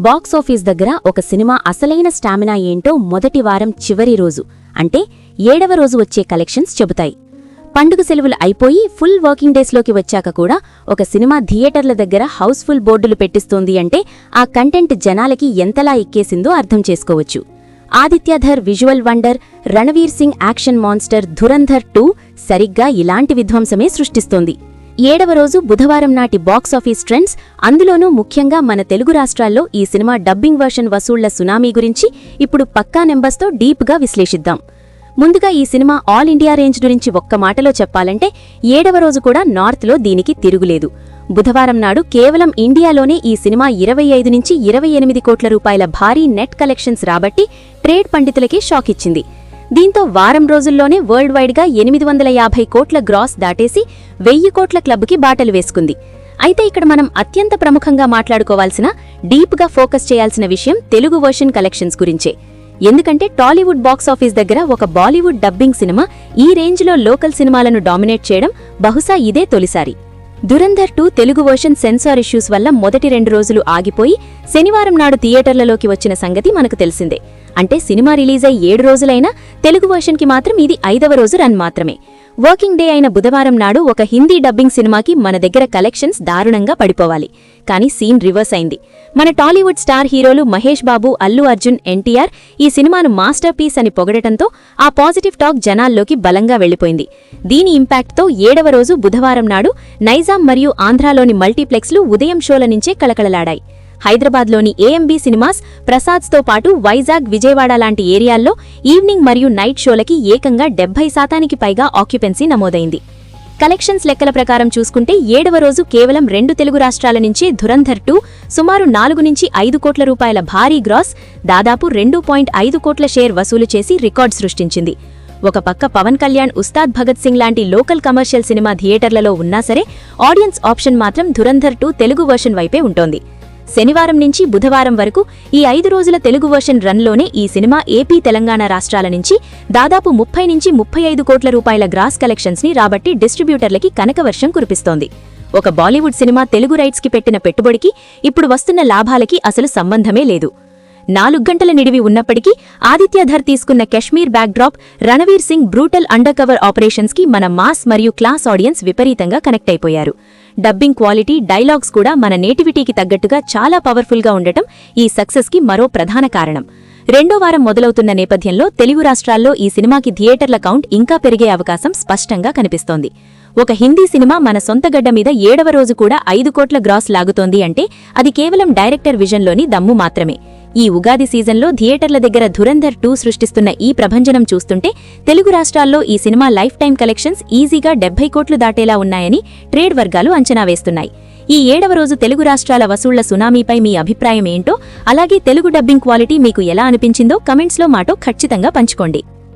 Box office దగ్గర ఒక cinema అసలైన స్టామినా ఏంటో మొదటి వారం చివరి రోజు అంటే 7వ రోజు వచ్చే కలెక్షన్స్ చెబుతాయి. పండుగ సెలవులు అయిపోయి ఫుల్ వర్కింగ్ డేస్లోకి వచ్చాక కూడా ఒక సినిమా థియేటర్ల దగ్గర హౌస్ఫుల్ బోర్డులు పెట్టిస్తోంది అంటే ఆ కంటెంట్ జనాలకి ఎంతలా ఎక్కేసిందో అర్థం చేసుకోవచ్చు. Aditya Dhar visual wonder, Ranveer Singh action monster Dhurandhar 2 సరిగ్గా ఇలాంటి విధ్వంసమే సృష్టిస్తోంది. 7వ రోజు బుధవారం నాటి బాక్సాఫీస్ ట్రెండ్స్, అందులోనూ ముఖ్యంగా మన తెలుగు రాష్ట్రాల్లో ఈ సినిమా డబ్బింగ్ వర్షన్ వసూళ్ల సునామీ గురించి ఇప్పుడు పక్కా నెంబర్స్తో డీప్గా విశ్లేషిద్దాం. ముందుగా ఈ సినిమా ఆల్ ఇండియా రేంజ్ గురించి ఒక్క మాటలో చెప్పాలంటే 7వ రోజు కూడా నార్త్లో దీనికి తిరుగులేదు. బుధవారం నాడు కేవలం ఇండియాలోనే ఈ సినిమా 25 నుంచి 28 కోట్ల రూపాయల భారీ నెట్ కలెక్షన్స్ రాబట్టి ట్రేడ్ పండితులకే షాక్ ఇచ్చింది. దీంతో వారం రోజుల్లోనే వరల్డ్ వైడ్గా 850 కోట్ల గ్రాస్ దాటేసి 1000 కోట్ల క్లబ్కి బాటలు వేసుకుంది. అయితే ఇక్కడ మనం అత్యంత ప్రముఖంగా మాట్లాడుకోవాల్సిన, డీప్గా ఫోకస్ చేయాల్సిన విషయం తెలుగు వర్షన్ కలెక్షన్స్ గురించే. ఎందుకంటే టాలీవుడ్ బాక్సాఫీస్ దగ్గర ఒక బాలీవుడ్ డబ్బింగ్ సినిమా ఈ రేంజ్లో లోకల్ సినిమాలను డామినేట్ చేయడం బహుశా ఇదే తొలిసారి. Dhurandhar 2 Telugu version censor issues వల్ల మొదటి 2 రోజులు ఆగిపోయి శనివారం నాడు థియేటర్లలోకి వచ్చిన సంగతి మనకు తెలిసిందే. అంటే సినిమా రిలీజ్ అయి 7 రోజులైనా తెలుగు వర్షన్కి మాత్రం ఇది 5వ రోజు రన్ మాత్రమే. వర్కింగ్ డే అయిన బుధవారం నాడు ఒక హిందీ డబ్బింగ్ సినిమాకి మన దగ్గర కలెక్షన్స్ దారుణంగా పడిపోవాలి. కానీ సీన్ రివర్స్ అయింది. మన టాలీవుడ్ స్టార్ హీరోలు మహేష్ బాబు, అల్లు అర్జున్, ఎన్టీఆర్ ఈ సినిమాను మాస్టర్ పీస్ అని పొగడటంతో ఆ పాజిటివ్ టాక్ జనాల్లోకి బలంగా వెళ్లిపోయింది. దీని ఇంపాక్ట్తో 7వ రోజు బుధవారం నాడు నైజాం మరియు ఆంధ్రాలోని మల్టీప్లెక్స్లు ఉదయం షోల నుంచే కళకళలాడాయి. హైదరాబాద్లోని ఏఎంబీ సినిమాస్, ప్రసాద్స్తో పాటు వైజాగ్, విజయవాడ లాంటి ఏరియాల్లో ఈవినింగ్ మరియు నైట్ షోలకి ఏకంగా 70% పైగా ఆక్యుపెన్సీ నమోదైంది. కలెక్షన్స్ లెక్కల ప్రకారం చూసుకుంటే 7వ రోజు కేవలం 2 తెలుగు రాష్ట్రాల నుంచే ధురంధర్ 2 సుమారు 4 నుంచి 5 కోట్ల రూపాయల భారీ గ్రాస్, దాదాపు 2.5 కోట్ల షేర్ వసూలు చేసి రికార్డ్ సృష్టించింది. ఒక పక్క పవన్ కళ్యాణ్, ఉస్తాద్ భగత్ సింగ్ లాంటి లోకల్ కమర్షియల్ సినిమా థియేటర్లలో ఉన్నా సరే ఆడియన్స్ ఆప్షన్ మాత్రం ధురంధర్ 2 తెలుగు వర్షన్ వైపే ఉంటోంది. శనివారం నుంచి బుధవారం వరకు ఈ 5 రోజుల తెలుగు వర్షన్ రన్లోనే ఈ సినిమా ఏపీ, తెలంగాణ రాష్ట్రాల నుంచి దాదాపు 30 నుంచి 35 కోట్ల రూపాయల గ్రాస్ కలెక్షన్స్ని రాబట్టి డిస్ట్రిబ్యూటర్లకి కనకవర్షం కురిపిస్తోంది. ఒక బాలీవుడ్ సినిమా తెలుగు రైట్స్కి పెట్టిన పెట్టుబడికి ఇప్పుడు వస్తున్న లాభాలకి అసలు సంబంధమే లేదు. 4 గంటల నిడివి ఉన్నప్పటికీ ఆదిత్యధర్ తీసుకున్న Kashmir backdrop, Ranveer Singh brutal under cover ఆపరేషన్స్కి మన మాస్ మరియు క్లాస్ ఆడియన్స్ విపరీతంగా కనెక్ట్ అయిపోయారు. డబ్బింగ్ క్వాలిటీ, డైలాగ్స్ కూడా మన నేటివిటీకి తగ్గట్టుగా చాలా పవర్ఫుల్గా ఉండటం ఈ సక్సెస్కి మరో ప్రధాన కారణం. 2వ వారం మొదలవుతున్న నేపథ్యంలో తెలుగు రాష్ట్రాల్లో ఈ సినిమాకి థియేటర్ల కౌంట్ ఇంకా పెరిగే అవకాశం స్పష్టంగా కనిపిస్తోంది. ఒక హిందీ సినిమా మన సొంత గడ్డ మీద 7వ రోజు కూడా 5 కోట్ల గ్రాస్ లాగుతోంది అంటే అది కేవలం డైరెక్టర్ విజన్లోని దమ్ము మాత్రమే. ఈ ఉగాది సీజన్లో థియేటర్ల దగ్గర ధురంధర్ 2 సృష్టిస్తున్న ఈ ప్రభంజనం చూస్తుంటే తెలుగు రాష్ట్రాల్లో ఈ సినిమా లైఫ్ టైం కలెక్షన్స్ ఈజీగా 70 కోట్లు దాటేలా ఉన్నాయని ట్రేడ్ వర్గాలు అంచనా వేస్తున్నాయి. ఈ 7వ రోజు తెలుగు రాష్ట్రాల వసూళ్ల సునామీపై మీ అభిప్రాయం ఏంటో, అలాగే తెలుగు డబ్బింగ్ క్వాలిటీ మీకు ఎలా అనిపించిందో కమెంట్స్లో మాతో ఖచ్చితంగా పంచుకోండి.